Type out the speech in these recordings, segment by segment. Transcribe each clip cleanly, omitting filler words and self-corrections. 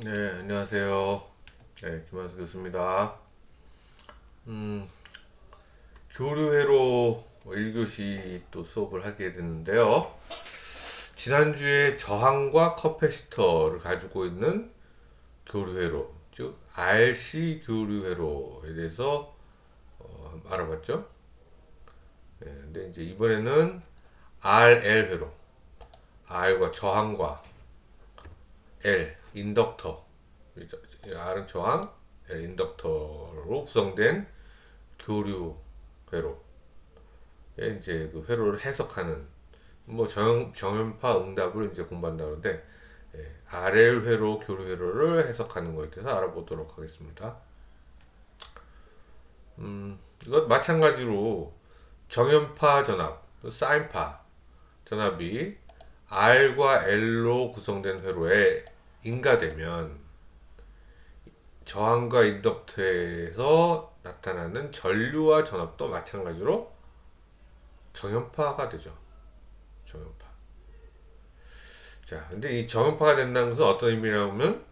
네, 안녕하세요. 네, 김한수 교수입니다. 교류회로 1교시 또 수업을 하게 됐는데요. 지난주에 저항과 커패시터를 가지고 있는 교류회로, 즉 RC 교류회로에 대해서 알아봤죠. 네, 근데 이제 이번에는 RL 회로, R과 저항과 L, 인덕터, R은 저항, L 인덕터로 구성된 교류 회로, 이제 그 회로를 해석하는 뭐 정연파 응답을 이제 공부한다는데 RL 회로, 교류 회로를 해석하는 것에 대해서 알아보도록 하겠습니다. 이것 마찬가지로 정연파 전압, 사인파 전압이 R과 L로 구성된 회로에 인가되면 저항과 인덕터에서 나타나는 전류와 전압도 마찬가지로 정연파가 되죠. 정연파. 자, 근데 이 정연파가 된다는 것은 어떤 의미냐면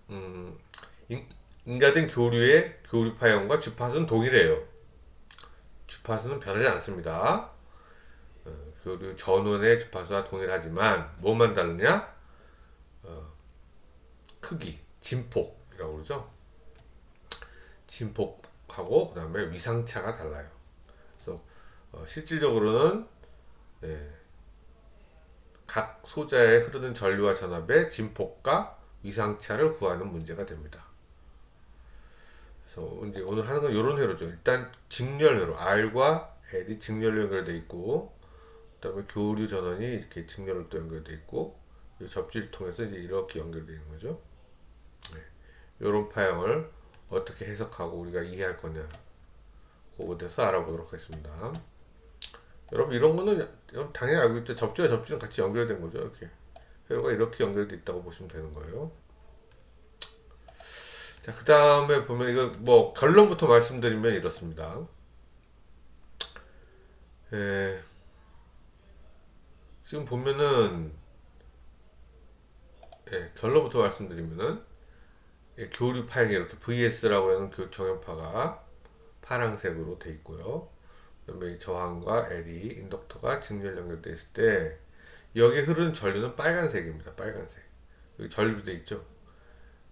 인, 인가된 교류의 교류파형과 주파수는 동일해요. 주파수는 변하지 않습니다. 교류 전원의 주파수와 동일하지만 뭐만 다르냐? 크기, 진폭이라고 그러죠. 진폭하고 그다음에 위상차가 달라요. 그래서 실질적으로는 예, 각 소자에 흐르는 전류와 전압의 진폭과 위상차를 구하는 문제가 됩니다. 그래서 이제 오늘 하는 건 이런 회로죠. 일단 직렬회로 R과 L이 직렬로 연결돼 있고, 그다음에 교류 전원이 이렇게 직렬로 또 연결돼 있고, 접지를 통해서 이제 이렇게 연결되어 있는 거죠. 네. 이런 파형을 어떻게 해석하고 우리가 이해할 거냐, 그거에 대해서 알아보도록 하겠습니다. 여러분 이런 거는 당연히 알고 있죠. 접지와 접지는 같이 연결된 거죠. 이렇게 회로가 이렇게 연결돼 있다고 보시면 되는 거예요. 자, 그 다음에 보면 이거 뭐 결론부터 말씀드리면 이렇습니다. 에, 지금 보면은 결론부터 말씀드리면은 교류 파형이 이렇게 VS라고 하는 정연파가 파란색으로 돼 있고요. 그다음에 저항과 L이 인덕터가 직렬 연결돼 있을 때 여기 흐르는 전류는 빨간색입니다. 빨간색. 여기 전류로 돼 있죠.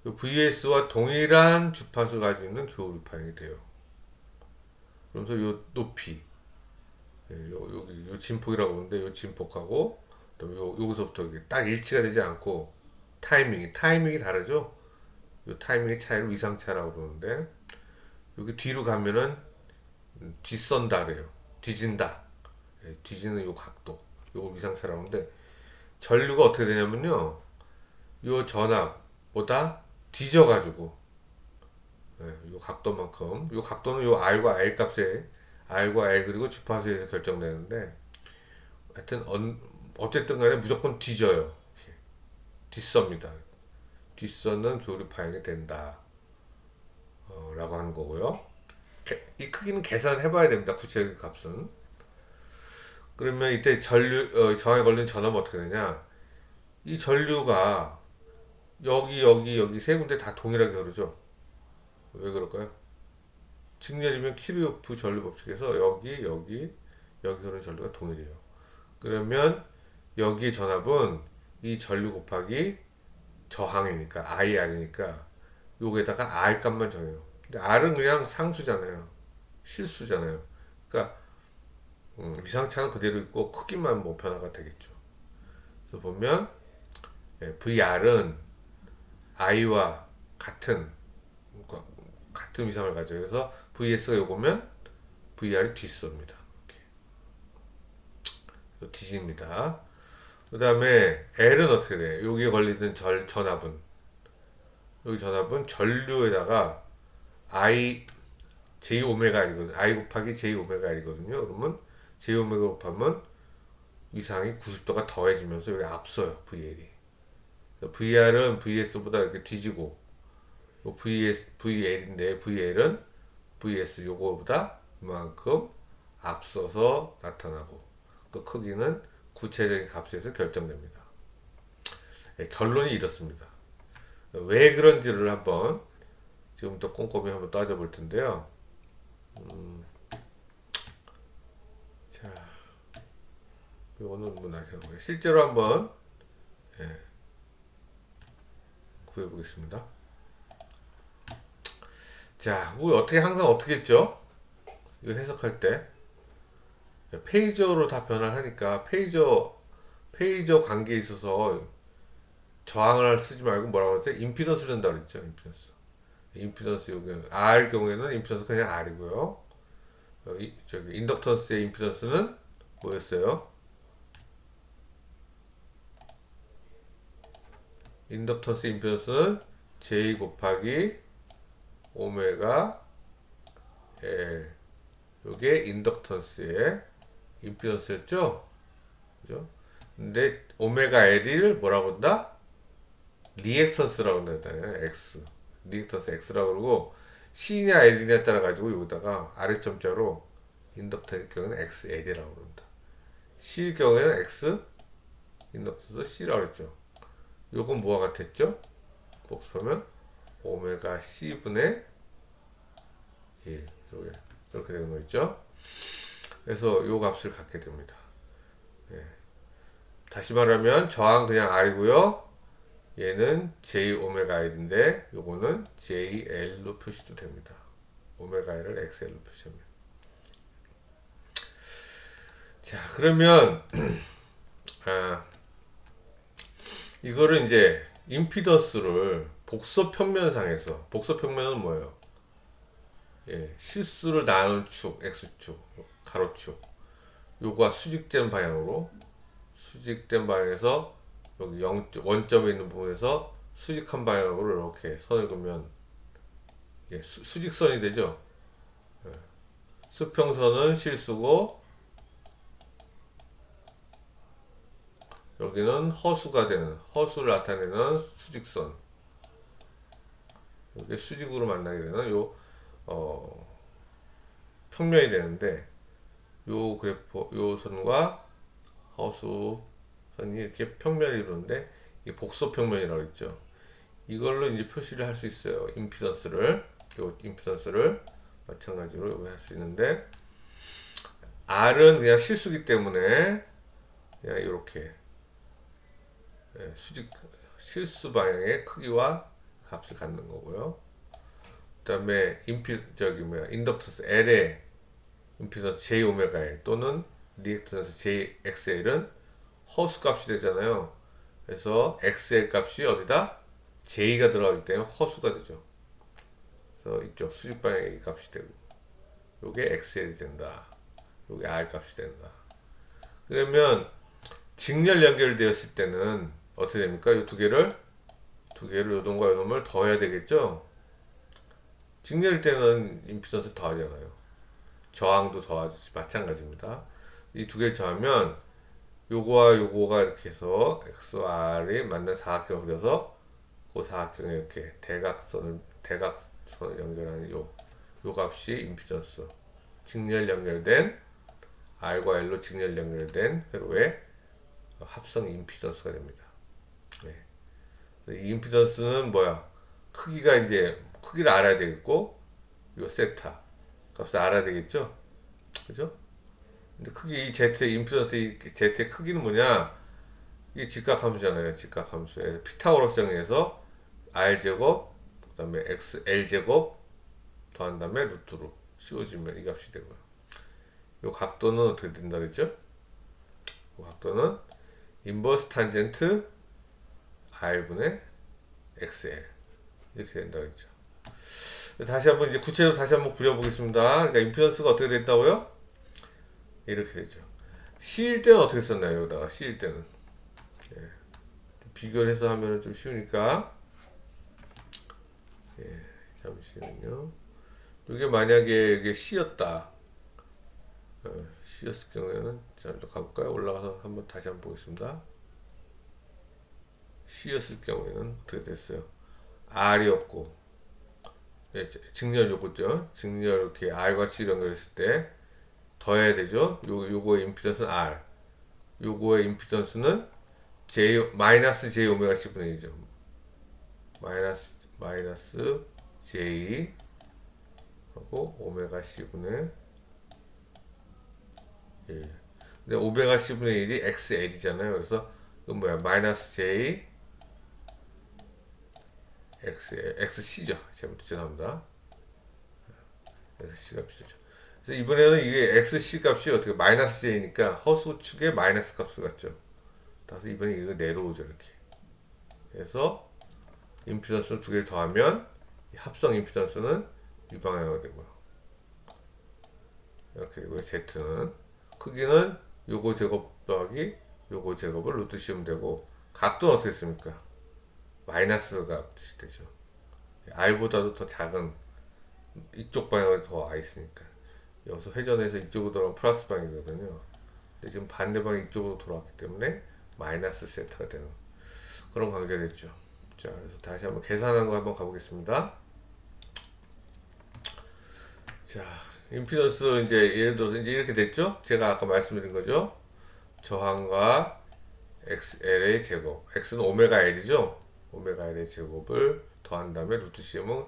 VS와 동일한 주파수 가지고 있는 교류 파형이 돼요. 그러면서 요 높이, 여기 요 진폭이라고 하는데 요 진폭하고 여기서부터 딱 일치가 되지 않고 타이밍이 다르죠. 요 타이밍의 차이를 위상차라고 그러는데 여기 뒤로 가면은 뒤선다 그래요. 뒤진다. 뒤지는 요 각도, 요걸 위상차라고 하는데 전류가 어떻게 되냐면요. 요 전압보다 뒤져가지고 요 각도만큼 요 각도는 요 R과 L 값에 R과 L 그리고 주파수에서 결정되는데 하여튼 어쨌든 간에 무조건 뒤져요. 뒷섭니다. 뒷선은 교류 파형이 된다. 라고 하는 거고요. 이 크기는 계산해 봐야 됩니다. 구체적인 값은. 그러면 이때 저항에 걸린 전압은 어떻게 되냐? 이 전류가 여기 세 군데 다 동일하게 흐르죠. 왜 그럴까요? 직렬이면 키르요프 전류 법칙에서 여기 흐르는 전류가 동일해요. 그러면 여기 전압은 이 전류 곱하기 저항이니까 IR이니까 여기에다가 R 값만 정해요. 근데 R은 그냥 상수잖아요. 실수잖아요. 그러니까 위상차는 그대로 있고 크기만 뭐 변화가 되겠죠. 그래서 보면 VR은 I와 같은 위상을 가져요. 그래서 VS가 요거면 VR이 뒷수입니다. 뒤집니다. 그 다음에 L은 어떻게 돼요? 여기에 걸리는 전압은 여기 전압은 전류에다가 I J 오메가 L이거든요. I 곱하기 J 오메가 L이거든요. 그러면 J 오메가 곱하면 위상이 90도가 더해지면서 여기 앞서요. VL이. VR은 VS보다 이렇게 뒤지고 VL인데 VL은 VS 요거보다 이만큼 앞서서 나타나고 그 크기는 구체적인 값에서 결정됩니다. 결론이 이렇습니다. 왜 그런지를 한번 지금부터 꼼꼼히 한번 따져볼 텐데요. 자, 이거는 뭐 나중에 실제로 한번 구해보겠습니다. 자, 우리 어떻게 항상 어떻게 했죠? 이거 해석할 때 페이저로 다 변화하니까 페이저 관계에 있어서 저항을 쓰지 말고 뭐라고 그랬어요? 임피던스 준다 그랬죠. 임피던스 여기 R 경우에는 임피던스 그냥 R이고요. 저기 인덕턴스의 임피던스는 뭐였어요? 인덕턴스 임피던스는 J 곱하기 오메가 L. 요게 인덕턴스의 임피던스였죠? 그죠? 근데 오메가 L을 뭐라고 한다? 리액턴스라고 한다잖아요. X. 리액턴스 X라고 그러고 C냐 L이냐에 따라 가지고 여기다가 아래점자로 인덕터의 경우는 XL이라고 그런다. C의 경우에는 X 인덕터스 C라고 그랬죠. 요건 뭐와 같았죠? 복습하면 오메가 C분의 1 이렇게 되는 거 있죠. 그래서 요 값을 갖게 됩니다. 네. 다시 말하면 저항 그냥 R이고요. 얘는 J 오메가 L인데 요거는 JL로 표시도 됩니다. 오메가 L을 XL로 표시합니다. 자, 그러면 이거를 이제 임피던스를 복소 평면상에서 복소 평면은 뭐예요? 실수를 나눈 축, X축, 가로축 요거가 수직된 방향으로 수직된 방향에서 여기 원점에 있는 부분에서 수직한 방향으로 이렇게 선을 그으면 수직선이 되죠. 수평선은 실수고 여기는 허수가 되는 허수를 나타내는 수직선. 이게 수직으로 만나게 되는 요 평면이 되는데 요 그래프 요 선과 허수 선이 이렇게 평면을 이루는데 이게 복소 평면이라고 했죠. 이걸로 이제 표시를 할 수 있어요. 임피던스를 마찬가지로 할 수 있는데 R은 그냥 실수기 때문에 그냥 이렇게 실수 방향의 크기와 값을 갖는 거고요. 그다음에 인덕턴스 L의 임피던스 J 오메가 L 또는 리액턴스 JXL은 허수 값이 되잖아요. 그래서 XL 값이 어디다? J가 들어가기 때문에 허수가 되죠. 그래서 이쪽 수직 방향의 값이 되고 요게 XL이 된다. 요게 R 값이 된다. 그러면 직렬 연결되었을 때는 어떻게 됩니까? 이 두 개를 요놈과 요놈을 더해야 되겠죠? 직렬일 때는 임피던스 더하잖아요. 저항도 더하지 마찬가지입니다. 이 두 개를 더하면 요거와 요거가 이렇게 해서 XR이 만난 사각형을 그려서 그 사각형에 이렇게 대각선을 연결하는 요 값이 임피던스. 직렬 연결된 R과 L로 직렬 연결된 회로의 합성 임피던스가 됩니다. 이 임피던스는 뭐야? 크기가 이제 크기를 알아야 되겠고 요 세타 값을 알아야 되겠죠? 그죠? 근데 크기 이 Z의 임피던스 이 Z의 크기는 뭐냐? 이게 직각함수잖아요. 직각함수에 피타고라스 정리해서 R제곱 그다음에 XL제곱 더한 다음에 루트로 씌워주면 이 값이 되고요. 요 각도는 어떻게 된다 그랬죠? 요 각도는 인버스 탄젠트 R분의 XL 이렇게 된다 그랬죠. 다시 한번 이제 구체적으로 다시 한번 그려보겠습니다. 그러니까 임피던스가 어떻게 됐다고요? 이렇게 되죠. C일 때는 어떻게 썼나요? 여기다가 C일 때는 비교를 해서 하면 좀 쉬우니까 잠시만요. 이게 만약에 이게 C였다. C였을 경우에는 자, 또 가볼까요? 올라가서 한번 다시 한번 보겠습니다. C였을 경우에는 어떻게 됐어요? R이었고 직렬 요거죠. 직렬 이렇게 R과 C 연결했을 때 더해야 되죠. 요거의 임피던스는 R. 요거의 임피던스는 J 마이너스 J 오메가 C분의 1이죠. 마이너스 J 하고 오메가 C분의 1. 근데 오메가 C분의 1이 XL이잖아요. 그래서 이건 뭐야? 마이너스 J XL, XC죠. 죄송합니다. XC 값이 되죠. 그래서 이번에는 이게 XC 값이 어떻게 마이너스 J니까 허수축의 마이너스 값을 갖죠. 따라서 이번에 이거 내려오죠. 이렇게. 그래서 임피던스 두 개를 더하면 합성 임피던스는 이 방향으로 되고요. 이렇게 되고요. Z는 크기는 요거 제곱 더하기 요거 제곱을 루트 씌우면 되고 각도는 어떻게 했습니까? 마이너스 값이 되죠. R보다도 더 작은 이쪽 방향으로 더 와 있으니까 여기서 회전해서 이쪽으로 돌아가면 플러스 방향이거든요. 근데 지금 반대 방향 이쪽으로 돌아왔기 때문에 마이너스 세타가 되는 그런 관계가 됐죠. 자, 그래서 다시 한번 계산하는 거 한번 가보겠습니다. 자, 임피던스 이제 예를 들어서 이제 이렇게 됐죠? 제가 아까 말씀드린 거죠. 저항과 XL의 제곱. X는 오메가 L이죠? 오메가 L의 제곱을 더한 다음에 루트 C면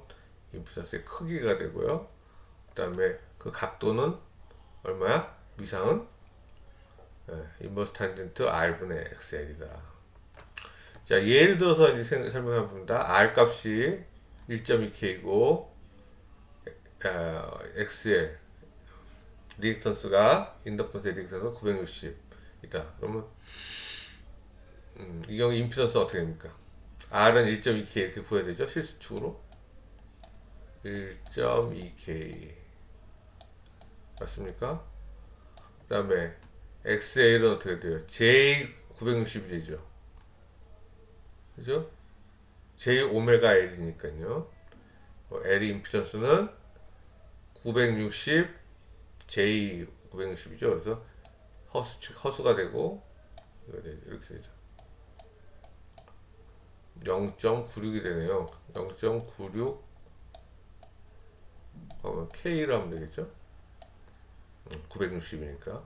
임피던스의 크기가 되고요. 그 다음에 그 각도는 얼마야? 미상은 인버스 탄젠트 R분의 XL이다. 자, 예를 들어서 이제 설명해 봅니다. R 값이 1.2K고 XL 리액턴스가 인덕턴스의 리액턴스가 960이다. 그러면 이 경우 임피던스 어떻게 됩니까? R은 1.2K 이렇게 구해야 되죠. 실수축으로 1.2K 맞습니까? 그 다음에 XL은 어떻게 돼요? J 960이 되죠. 그죠? J 오메가 L이니까요. L 임피던스는 960 J 960이죠. 그래서 허수가 되고 이렇게 되죠. 0.96이 되네요. 0.96 K로 하면 되겠죠. 960이니까.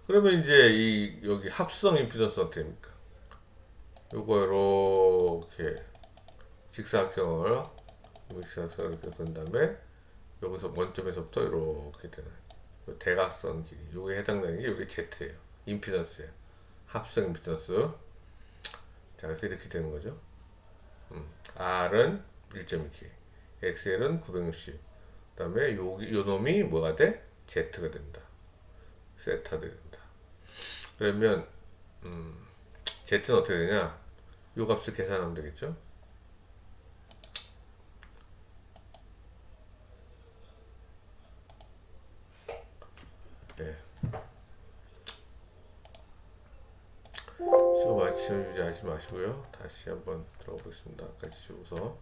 그러면 이제 이 여기 합성 임피던스 어떻게 됩니까? 요거 이렇게 직사각형을 이렇게 본 다음에 여기서 원점에서부터 이렇게 되는 대각선 길이 요게 해당되는 게 요게 Z예요. 임피던스예요. 합성 임피던스. 자, 그래서 이렇게 되는 거죠. R은 1.2K, XL은 960. 그다음에 요 놈이 뭐가 돼? Z가 된다. 세타 된다. 그러면 Z는 어떻게 되냐? 요 값을 계산하면 되겠죠? 네. 시험 마침 유지하지 마시고요. 다시 한번 들어가 보겠습니다. 같이 지우서.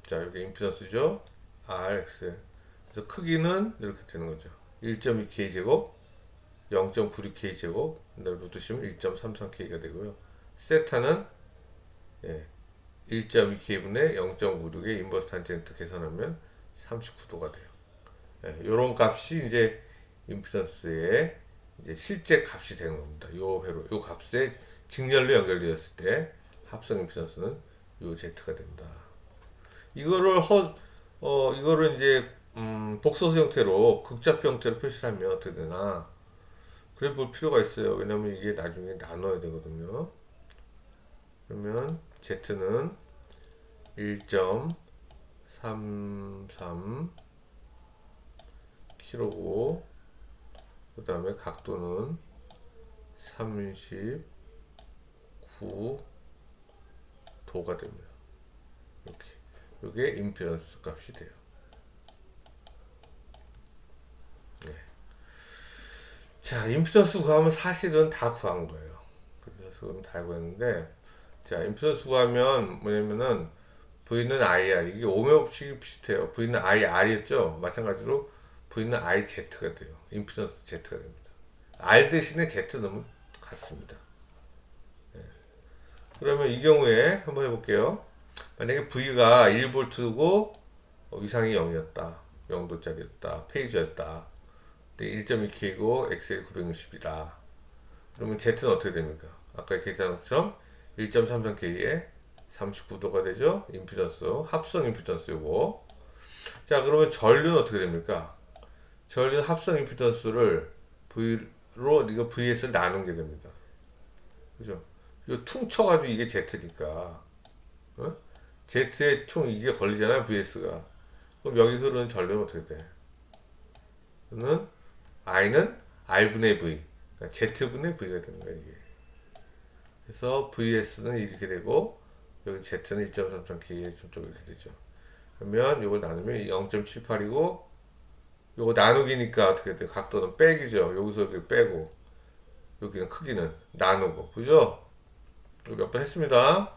자, 여기 임피던스죠? RX. 그래서 크기는 이렇게 되는 거죠. 1.2K 제곱, 0.96K 제곱, 루트 씌우면 1.33K가 되고요. 세타는 1.2K분의 0.96의 인버스 탄젠트 계산하면 39도가 돼요. 이런 값이 이제 임피던스의 이제 실제 값이 되는 겁니다. 요 값에 직렬로 연결되었을 때 합성 임피던스는 요 Z가 된다. 이거를 이제 복소수 형태로 극좌표 형태로 표시하면 어떻게 되나? 그래 볼 필요가 있어요. 왜냐면 이게 나중에 나눠야 되거든요. 그러면 Z는 1.33 kg고 그 다음에 각도는 39도가 됩니다. 이렇게. 이게 임피던스 값이 돼요. 네. 자, 임피던스 구하면 사실은 다 구한 거예요. 그래서 다 구했는데, 자, 임피던스 구하면 뭐냐면은 V는 IR, 이게 오메 법칙이 비슷해요. V는 IR이었죠. 마찬가지로 V는 IZ가 돼요. 임피던스 Z가 됩니다. R 대신에 Z 넣으면 같습니다. 네. 그러면 이 경우에 한번 해볼게요. 만약에 V가 1V고 위상이 0이었다. 0도짜리였다. 페이저였다. 1.2K고 XL 960이다. 그러면 Z는 어떻게 됩니까? 아까 계산한 것처럼 1.33K에 39도가 되죠. 임피던스, 합성 임피던스 요거. 자, 그러면 전류는 어떻게 됩니까? 전류는 합성 임피던스를 V로 이거 VS를 나눈 게 됩니다. 그죠? 이거 퉁쳐가지고 이게 Z니까. 어? Z에 총 이게 걸리잖아요, VS가. 그럼 여기 흐르는 전류는 어떻게 돼? 는 I는 R분의 V, 그러니까 Z분의 V가 되는 거야, 이게. 그래서 VS는 이렇게 되고, 여기 Z는 1.33K에 좀 이렇게 되죠. 그러면 이걸 나누면 0.78이고, 요거 나누기니까 어떻게 돼? 각도는 빼기죠. 여기서 이렇게 빼고, 여기는 크기는 나누고, 그죠? 몇 번 했습니다.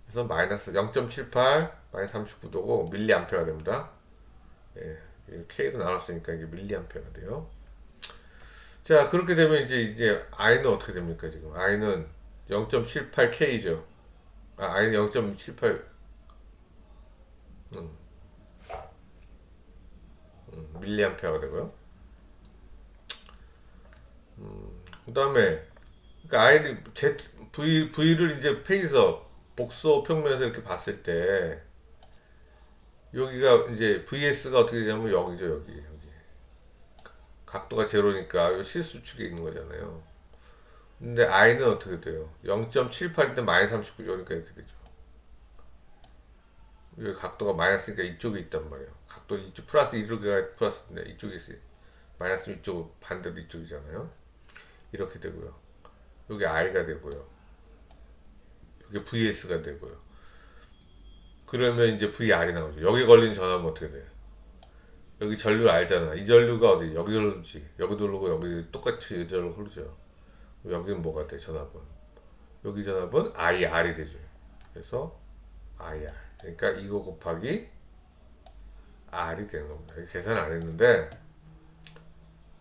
그래서 마이너스 0.78, 마이너스 39도고, 밀리암페어가 됩니다. 예, K로 나눴으니까 이게 밀리암페어가 돼요. 자, 그렇게 되면 이제 I는 어떻게 됩니까, 지금? I는 0.78K죠. I는 0.78, 밀리암페어가 되고요. 그 다음에, 그러니까 I를, V를 이제 페이서, 복소 평면에서 이렇게 봤을 때, 여기가 이제 VS가 어떻게 되냐면 여기죠, 여기. 각도가 제로니까 실수축에 있는 거잖아요. 근데 I는 어떻게 돼요? 0.78인데 마이너스 39죠. 그러니까 이렇게 되죠. 여기 각도가 마이너스니까 이쪽에 있단 말이에요. 각도 이쪽 플러스 이쪽에 플러스인데 이쪽에 있어요. 마이너스 이쪽 반대로 이쪽이잖아요. 이렇게 되고요. 여기 I가 되고요. 여기 VS가 되고요. 그러면 이제 VR이 나오죠. 여기 걸린 전압은 어떻게 돼요? 여기 전류 알잖아. 이 전류가 어디? 여기 흐르지. 여기도 흐르고 여기 똑같이 이 전류 흐르죠. 여기는 뭐가 돼? 전압은. 여기 전압은 IR이 되죠. 그래서 IR. 그러니까 이거 곱하기 R이 되는 겁니다. 계산 안 했는데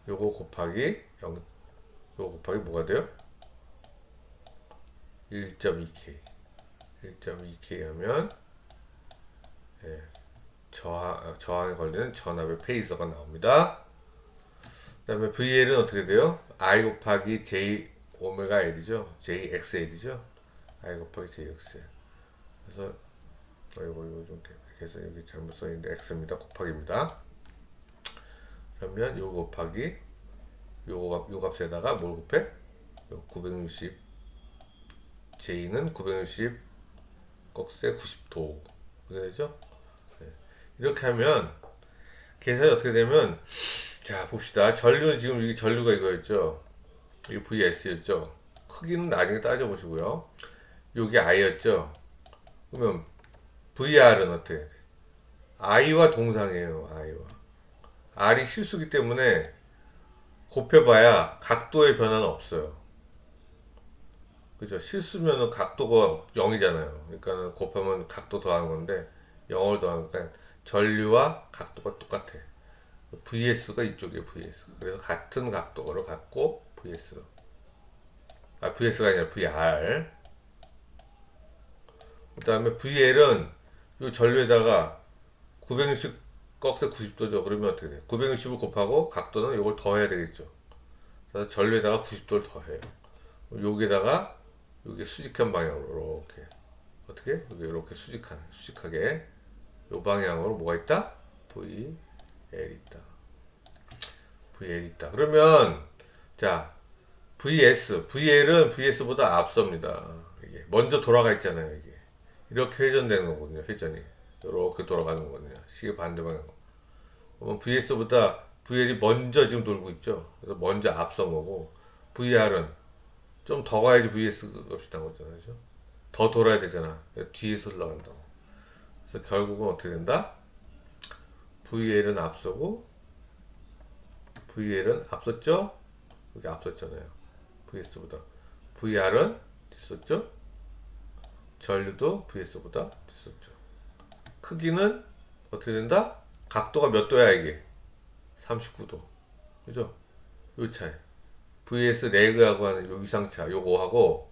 요거 곱하기 0, 요거 곱하기 뭐가 돼요? 1.2K. 1.2K 하면 예, 저항에 걸리는 전압의 페이서가 나옵니다. 그 다음에 VL은 어떻게 돼요? I 곱하기 J 오메가 L이죠. JXL이죠. I 곱하기 JXL. 그래서 이거 좀 계산 여기 잘못 써있는데 X입니다. 곱하기입니다. 그러면 요 곱하기 요 값에다가 뭘 곱해? 요 960 J는 960 꺽쇠 90도 그렇게 되죠? 네. 이렇게 하면 계산이 어떻게 되면 자 봅시다. 전류는 지금 이게 전류가 이거였죠. 이게 VS였죠. 크기는 나중에 따져보시고요. 요게 I였죠. 그러면 VR은 어떻게 돼? I와 동상이에요. I와 R이 실수기 때문에 곱해봐야 각도의 변화는 없어요. 그죠? 실수면은 각도가 0이잖아요. 그러니까 곱하면 각도 더하는 건데 0을 더하니까 전류와 각도가 똑같아. VS가 이쪽에 VS. 그래서 같은 각도로 갖고 VS가 아니라 VR. 그 다음에 VL은 이 전류에다가 960 꺽쇠 90도죠. 그러면 어떻게 돼? 960을 곱하고 각도는 이걸 더해야 되겠죠. 그래서 전류에다가 90도를 더해요. 여기에다가 여기 수직한 방향으로 이렇게 어떻게? 여기 이렇게 수직하게 이 방향으로 뭐가 있다? VL 있다. VL 있다. 그러면 자 VL은 VS보다 앞섭니다. 이게 먼저 돌아가 있잖아요. 이게 이렇게 회전되는 거거든요. 회전이 이렇게 돌아가는 거거든요. 시계 반대 방향. 그러면 VL이 먼저 지금 돌고 있죠. 그래서 먼저 앞선 거고 VR은 좀 더 가야지 VS 값이 나온 거잖아요. 그죠? 더 돌아야 되잖아. 뒤에서 올라간다고. 그래서 결국은 어떻게 된다? VL은 앞서고 VL은 앞섰죠? 여기 앞섰잖아요. VS보다. VR은 뒤섰죠? 전류도 VS보다 뒤섰죠. 크기는 어떻게 된다? 각도가 몇 도야 이게? 39도. 그죠? 요 차이. VS 레그하고 하는 요 위상차 요거하고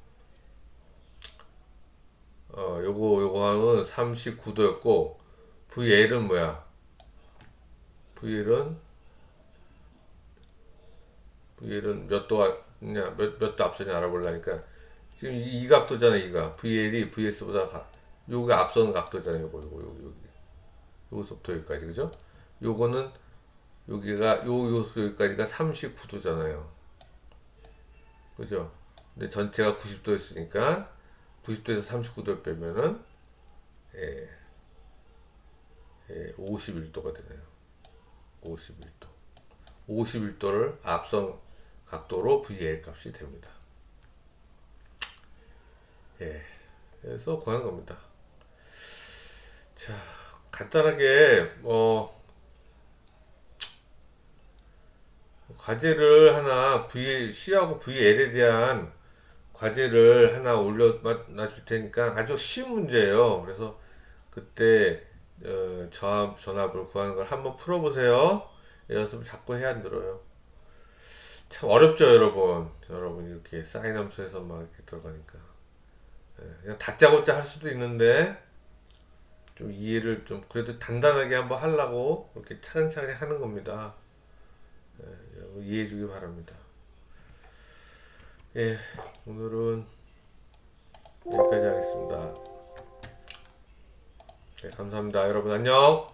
요거하고는 39도였고 VL은 뭐야? VL은 몇 도냐 몇 도 앞서냐 알아보려니까 지금 이 각도잖아, 이가. VL이 VS보다 요가 앞선 각도잖아, 요거, 여기. 요거서부터 여기까지, 그죠? 요거는, 요소부터 여기까지가 39도잖아요. 그죠? 근데 전체가 90도였으니까, 90도에서 39도를 빼면은, 예, 51도가 되네요. 51도. 51도를 앞선 각도로 VL 값이 됩니다. 예. 그래서 구하는 겁니다. 자, 간단하게, 과제를 하나, C하고 VL에 대한 과제를 하나 올려놔 줄 테니까 아주 쉬운 문제예요. 그래서 그때, 전압을 구하는 걸 한번 풀어보세요. 연습을 자꾸 해야 안 들어요. 참 어렵죠, 여러분. 여러분, 이렇게 사인 함수에서 막 이렇게 들어가니까. 그냥 다짜고짜 할 수도 있는데, 좀 이해를 좀 그래도 단단하게 한번 하려고 이렇게 차근차근히 하는 겁니다. 여러분 이해해 주기 바랍니다. 예, 오늘은 여기까지 하겠습니다. 네, 감사합니다. 여러분 안녕.